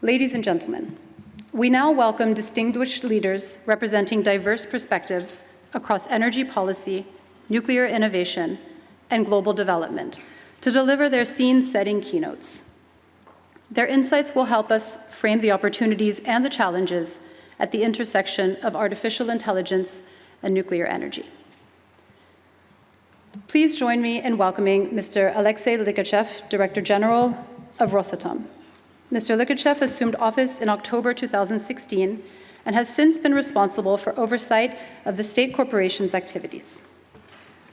Ladies and gentlemen, we now welcome distinguished leaders representing diverse perspectives across energy policy, nuclear innovation, and global development to deliver their scene-setting keynotes. Their insights will help us frame the opportunities and the challenges at the intersection of artificial intelligence and nuclear energy. Please join me in welcoming Mr. Alexey Likhachev, Director General of Rosatom. Mr. Likhachev assumed office in October 2016 and has since been responsible for oversight of the state corporation's activities.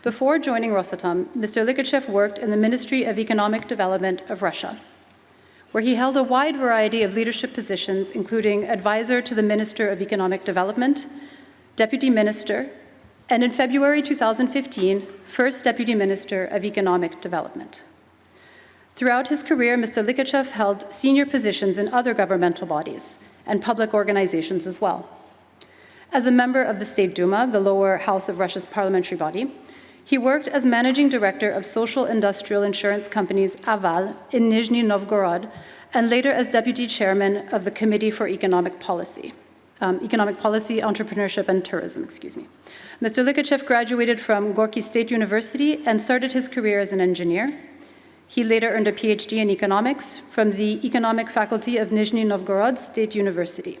Before joining Rosatom, Mr. Likhachev worked in the Ministry of Economic Development of Russia, where he held a wide variety of leadership positions, including advisor to the Minister of Economic Development, Deputy Minister, and in February 2015, First Deputy Minister of Economic Development. Throughout his career, Mr. Likhachev held senior positions in other governmental bodies and public organizations as well. As a member of the State Duma, the lower house of Russia's parliamentary body, he worked as managing director of social industrial insurance companies Aval in Nizhny Novgorod, and later as deputy chairman of the Committee for Economic Policy, Entrepreneurship and Tourism, Mr. Likhachev graduated from Gorky State University and started his career as an engineer. He later earned a PhD in economics from the Economic Faculty of Nizhny Novgorod State University.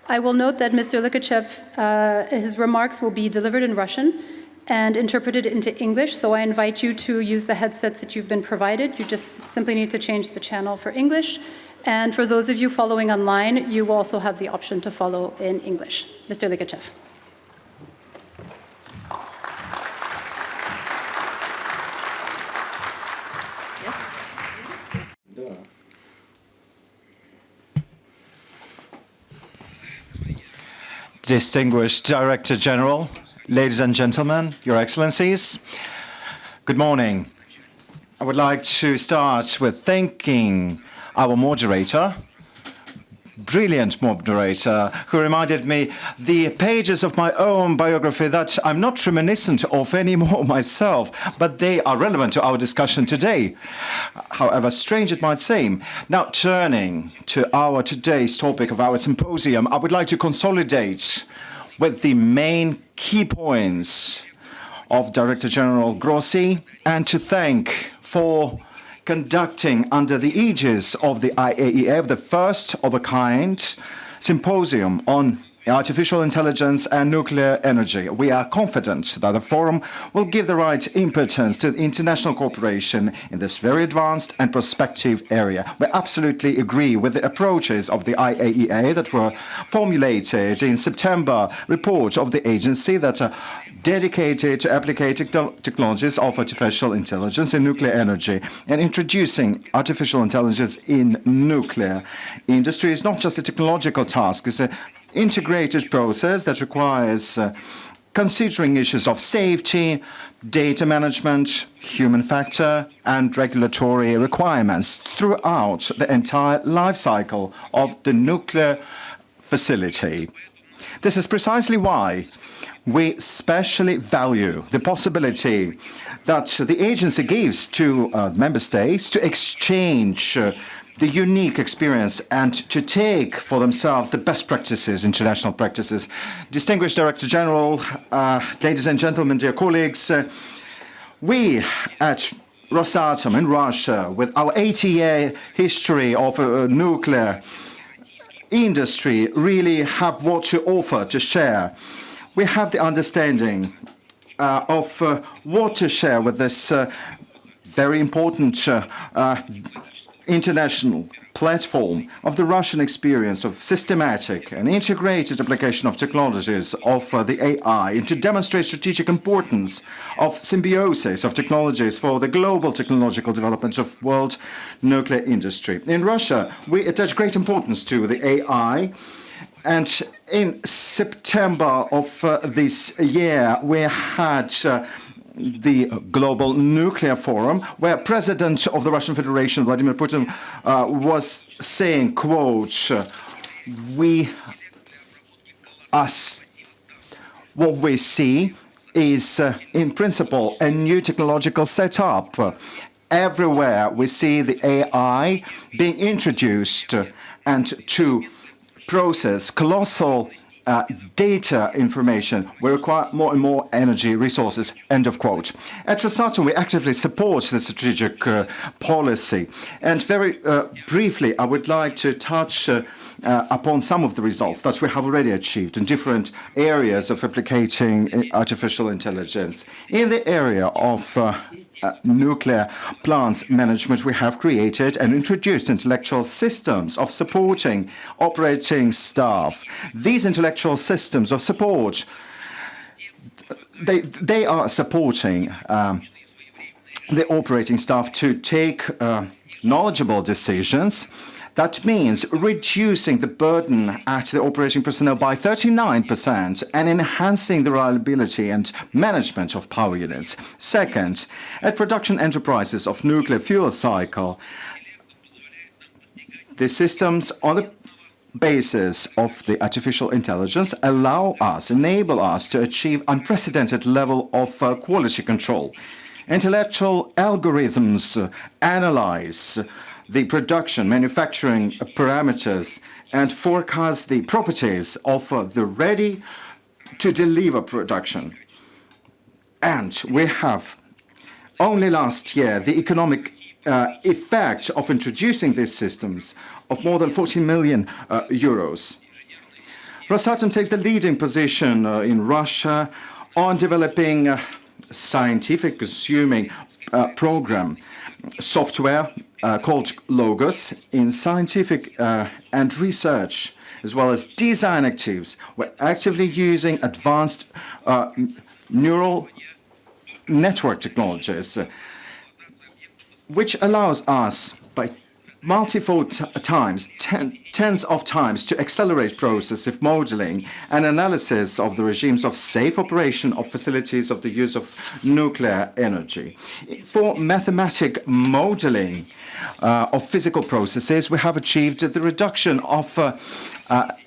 I will note that Mr. Likhachev, his remarks will be delivered in Russian and interpreted into English, so I invite you to use the headsets that you've been provided. You just simply need to change the channel for English. And for those of you following online, you will also have the option to follow in English. Mr. Likhachev. Distinguished Director General, ladies and gentlemen, Your Excellencies, good morning. I would like to start with thanking our moderator, brilliant moderator, who reminded me the pages of my own biography that I'm not reminiscent of anymore myself, but they are relevant to our discussion today, however strange it might seem. Now, turning to our today's topic of our symposium, I would like to consolidate with the main key points of Director General Grossi and to thank for conducting under the aegis of the IAEA the first of a kind symposium on artificial intelligence and nuclear energy. We are confident that the forum will give the right impetus to international cooperation in this very advanced and prospective area. We absolutely agree with the approaches of the IAEA that were formulated in September report of the agency that are dedicated to applicating technologies of artificial intelligence in nuclear energy, and introducing artificial intelligence in nuclear industry is not just a technological task, it's an integrated process that requires considering issues of safety, data management, human factor, and regulatory requirements throughout the entire life cycle of the nuclear facility. This is precisely why we especially value the possibility that the agency gives to member states to exchange the unique experience and to take for themselves the best practices, international practices. Distinguished Director General, ladies and gentlemen, dear colleagues, we at Rosatom in Russia, with our 80-year history of nuclear industry, really have what to offer, to share. We have the understanding of what to share with this very important international platform of the Russian experience of systematic and integrated application of technologies of the AI, and to demonstrate strategic importance of symbiosis of technologies for the global technological development of world nuclear industry. In Russia, we attach great importance to the AI, and in September of this year, we had the Global Nuclear Forum, where President of the Russian Federation, Vladimir Putin, was saying, quote, what we see is, in principle, a new technological setup. Everywhere we see the AI being introduced and to process colossal data information, we require more and more energy resources, end of quote. At Rosatom, we actively support the strategic policy. And very briefly, I would like to touch upon some of the results that we have already achieved in different areas of applicating artificial intelligence. In the area of nuclear plants management, we have created and introduced intellectual systems of supporting operating staff. These intellectual systems of support, they are supporting the operating staff to take knowledgeable decisions. That means reducing the burden at the operating personnel by 39% and enhancing the reliability and management of power units. Second, at production enterprises of nuclear fuel cycle, the systems on the basis of the artificial intelligence enable us to achieve unprecedented level of quality control. Intellectual algorithms analyze the production, manufacturing parameters, and forecast the properties of the ready-to-deliver production. And we have, only last year, the economic effect of introducing these systems of more than 40 million euros. Rosatom takes the leading position in Russia on developing scientific consuming program software called Logos in scientific and research, as well as design activities. We're actively using advanced neural network technologies, which allows us by multifold times, tens of times, to accelerate process of modeling and analysis of the regimes of safe operation of facilities of the use of nuclear energy. For mathematic modeling of physical processes, we have achieved the reduction of,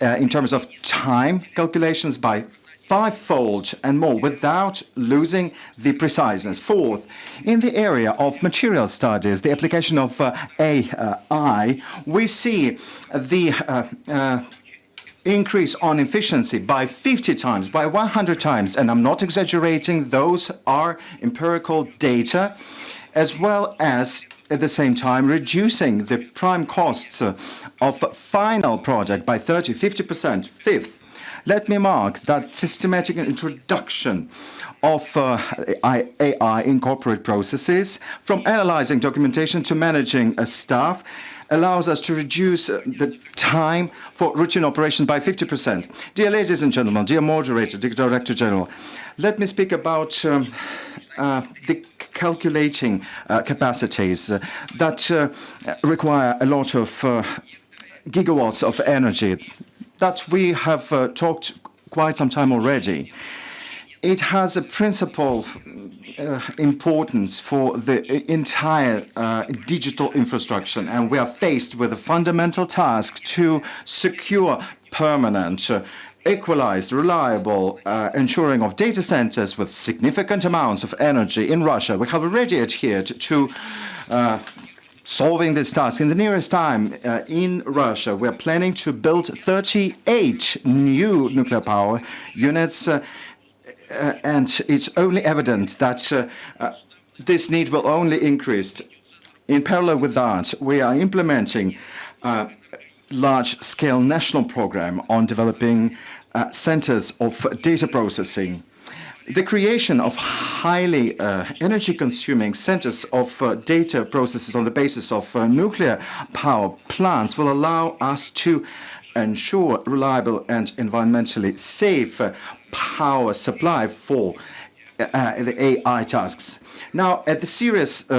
in terms of time calculations, by fivefold and more without losing the preciseness. Fourth, in the area of material studies, the application of AI, we see the increase on efficiency by 50 times, by 100 times, and I'm not exaggerating, those are empirical data, as well as at the same time reducing the prime costs of final product by 30-50%. Fifth, let me mark that systematic introduction of AI in corporate processes, from analyzing documentation to managing staff, allows us to reduce the time for routine operations by 50%. Dear ladies and gentlemen, dear moderator, dear Director General, let me speak about the calculating capacities that require a lot of gigawatts of energy that we have talked quite some time already. It has a principal importance for the entire digital infrastructure, and we are faced with a fundamental task to secure permanent, equalized, reliable ensuring of data centers with significant amounts of energy in Russia. We have already adhered to solving this task. In the nearest time, in Russia, we're planning to build 38 new nuclear power units, and it's only evident that this need will only increase. In parallel with that, we are implementing a large-scale national program on developing centers of data processing. The creation of highly energy-consuming centers of data processes on the basis of nuclear power plants will allow us to ensure reliable and environmentally safe power supply for the AI tasks. Now, at the serious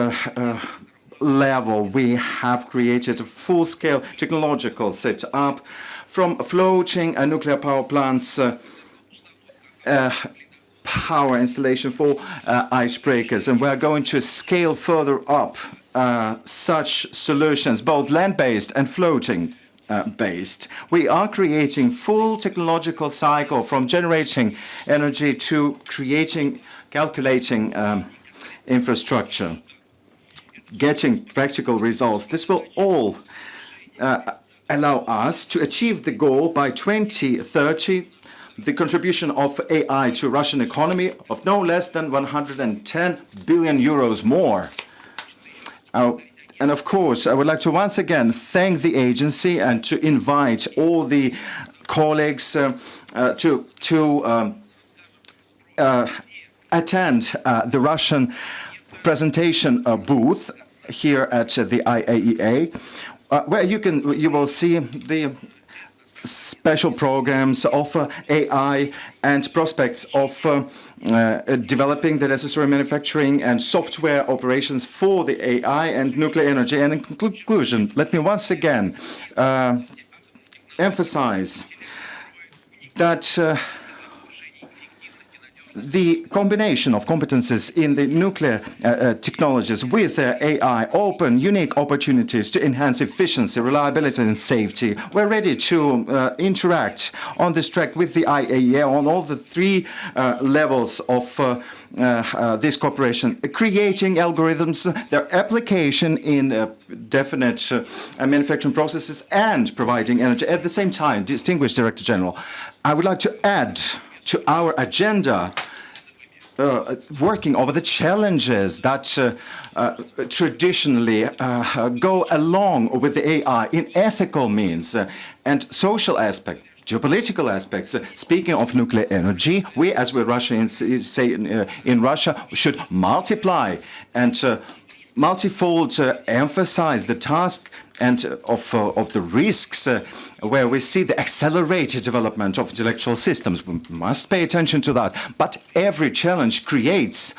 level, we have created a full-scale technological setup from floating nuclear power plants, power installation for icebreakers, and we're going to scale further up such solutions, both land-based and floating based. We are creating full technological cycle from generating energy to calculating infrastructure, getting practical results. This will all allow us to achieve the goal by 2030, the contribution of AI to Russian economy of no less than 110 billion euros more. And of course, I would like to once again thank the agency and to invite all the colleagues to attend the Russian presentation booth here at the IAEA, where you will see the special programs of AI and prospects of developing the necessary manufacturing and software operations for the AI and nuclear energy. And in conclusion, let me once again emphasize that the combination of competences in the nuclear technologies with AI open unique opportunities to enhance efficiency, reliability and safety. We're ready to interact on this track with the IAEA on all the three levels of this cooperation, creating algorithms, their application in definite manufacturing processes and providing energy. At the same time, distinguished Director General, I would like to add to our agenda working over the challenges that traditionally go along with the AI in ethical means and social aspects, geopolitical aspects. Speaking of nuclear energy, we, as we Russians say in Russia, should multiply and multifold emphasize the task and of the risks where we see the accelerated development of intellectual systems. We must pay attention to that. But every challenge creates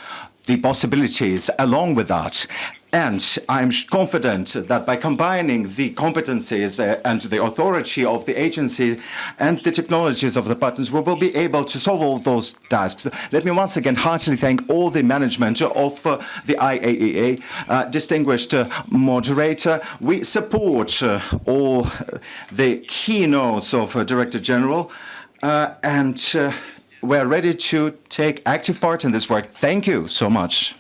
the possibilities along with that. And I'm confident that by combining the competencies and the authority of the agency and the technologies of the partners, we will be able to solve all those tasks. Let me once again heartily thank all the management of the IAEA, distinguished moderator. We support all the keynotes of Director General, and we're ready to take active part in this work. Thank you so much.